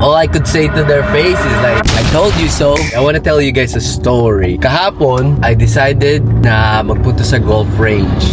all I could say to their face is like, I told you so. I want to tell you guys a story. Kahapon, I decided na magpunta sa golf range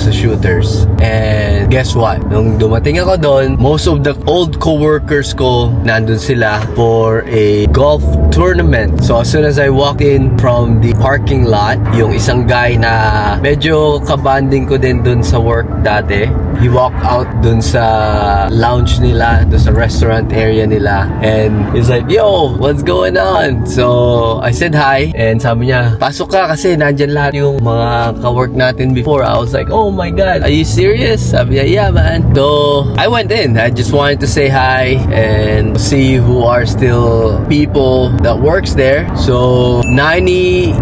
sa shooters. And guess what? Nung dumating ako doon, most of the old co-workers ko nandun sila for a golf tournament. So as soon as I walked in from the parking lot, yung isang guy na medyo kabanding ko din dun sa work dati, he walked out dun sa lounge nila, dun sa restaurant area nila, and he's like, yo, what's going on? So I said hi, and sabi niya, pasok ka kasi nandyan lahat yung mga ka-work natin before. I was like, oh my god, are you serious? Sabi niya, yeah man. So I went in. I just wanted to say hi and see who are still people that works there. So 90%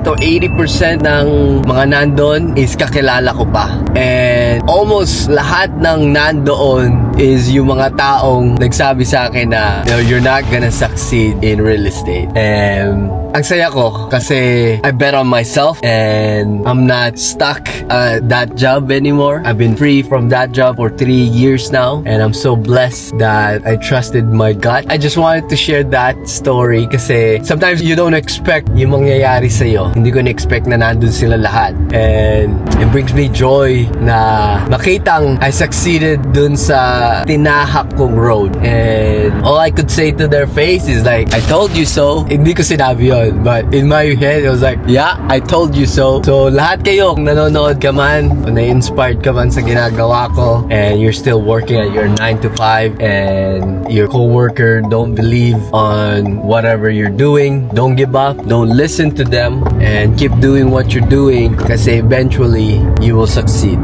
or 80% ng mga nandun is kakilala ko pa. And almost lahat ng nandoon is yung mga taong nagsabi sa akin na you're not gonna succeed in real estate. And ang saya ko kasi I bet on myself and I'm not stuck at that job anymore. I've been free from that job for 3 years now and I'm so blessed that I trusted my gut. I just wanted to share that story kasi sometimes you don't expect yung mangyayari sa'yo. Hindi ko na-expect na nandun sila lahat. And it brings me joy na makitang I succeeded dun sa tinahak kong road. And all I could say to their face is like, I told you so. Hindi ko sinabi yun. But in my head, it was like, yeah, I told you so. So lahat kayo, kung nanonood ka man, kung na-inspired ka man sa ginagawa ko, and you're still working at your 9 to 5, and your coworker don't believe on whatever you're doing, don't give up, don't listen to them, and keep doing what you're doing kasi eventually you will succeed.